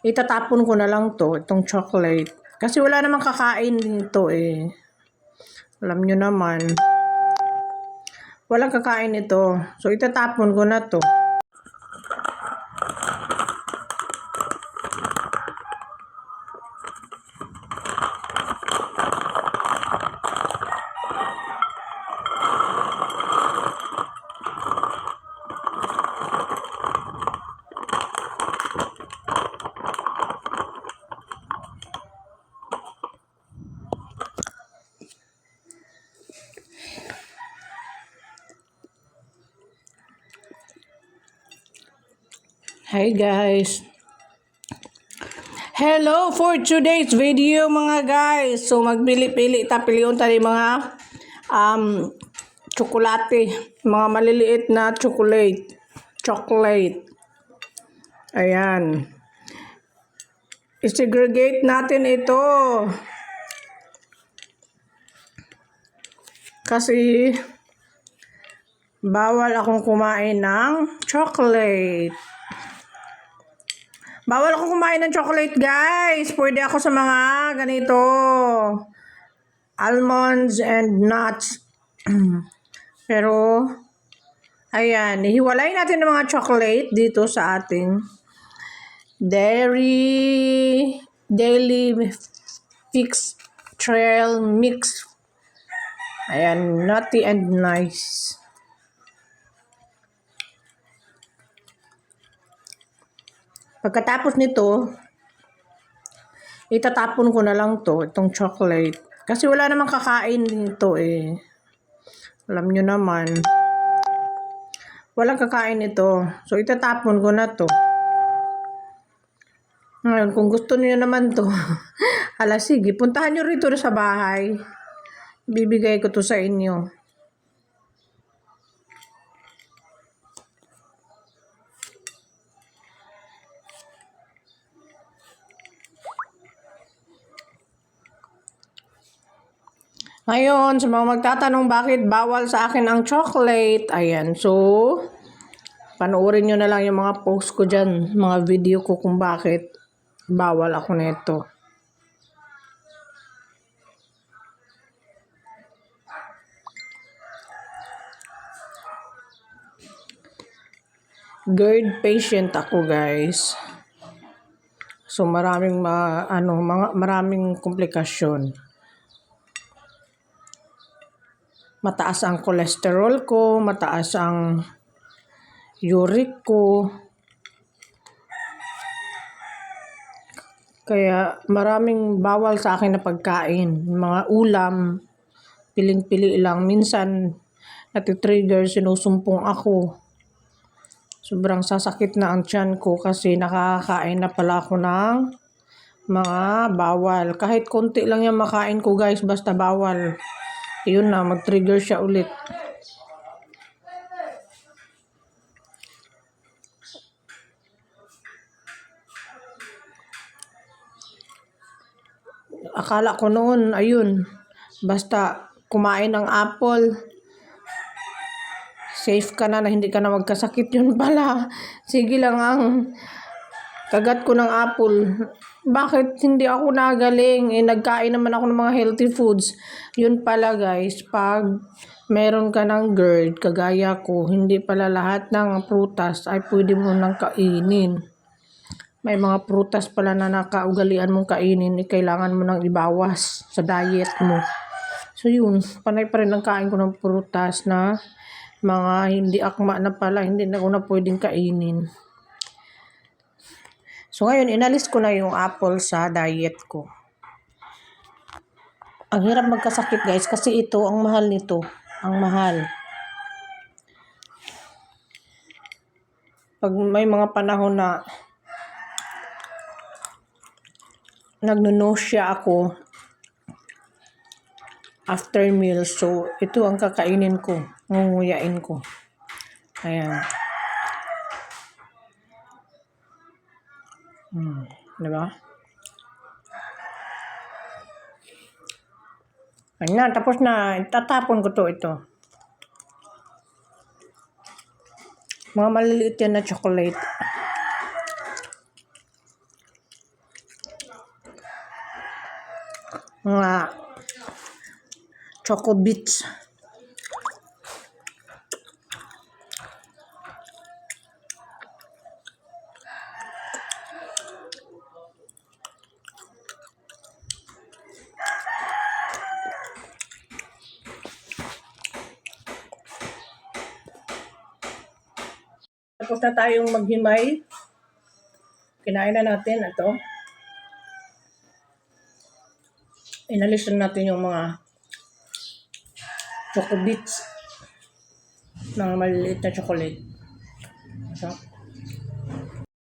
itatapon ko na lang to, itong chocolate. Kasi wala namang kakain dito eh. Alam nyo naman. Walang kakain ito. So, itatapon ko na to. Hi guys. Hello for today's video mga guys. So magpili-pili piliun tayo mga tsokolate, mga maliliit na chocolate. Ayan. I-segregate natin ito. Kasi bawal akong kumain ng chocolate. Bawal ako kumain ng chocolate, guys. Pwede ako sa mga ganito. Almonds and nuts. Pero, ayan. Hiwalay natin ng mga chocolate dito sa ating Daily Fix Trail Mix. Ayan. Nutty and nice. Pagkatapos nito, itatapon ko na lang to, itong chocolate. Kasi wala namang kakain dito eh. Alam nyo naman. Walang kakain ito. So, itatapon ko na to. Ngayon, kung gusto niyo naman to, hala sige, puntahan nyo rito sa bahay. Bibigay ko to sa inyo. Ngayon, sa mga magtatanong bakit bawal sa akin ang chocolate, ayan, so, panoorin nyo na lang yung mga post ko dyan, mga video ko kung bakit bawal ako nito. GERD patient ako, guys. So, maraming maraming komplikasyon. Mataas ang cholesterol ko, mataas ang uric ko. Kaya maraming bawal sa akin na pagkain. Mga ulam, piling-pili lang. Minsan, natitrigger, sinusumpong ako. Sobrang sasakit na ang tiyan ko kasi nakakain na pala ako ng mga bawal. Kahit konti lang yung makain ko, guys, basta bawal. Yun na, mag-trigger siya ulit. Akala ko noon, ayun, basta kumain ng apple, safe ka na hindi ka na magkasakit. Yun pala. Sige lang ang kagat ko ng apple. Bakit hindi ako nagaling? Nagkain naman ako ng mga healthy foods. Yun pala, guys, pag meron ka ng GERD, kagaya ko, hindi pala lahat ng prutas ay pwede mo nang kainin. May mga prutas pala na nakaugalian mong kainin, kailangan mo nang ibawas sa diet mo. So yun, panay pa rin ang kain ko ng prutas na mga hindi akma na pala, hindi na ko na pwedeng kainin. So ngayon, inalis ko na yung apple sa diet ko. Ang hirap magkasakit, guys, kasi ito, ang mahal nito. Ang mahal. Pag may mga panahon na nagno-nausea ako after meal, so ito ang kakainin ko, ngunguyain ko. Ayan. Diba? Ayan, tapos na. Tatapon ko ito. Mga maliliit yan na chocolate. mga choco bits. Tapos na tayong maghimay. Kinain na natin ito. Inalis na natin yung mga choco bits ng maliliit na chocolate. So,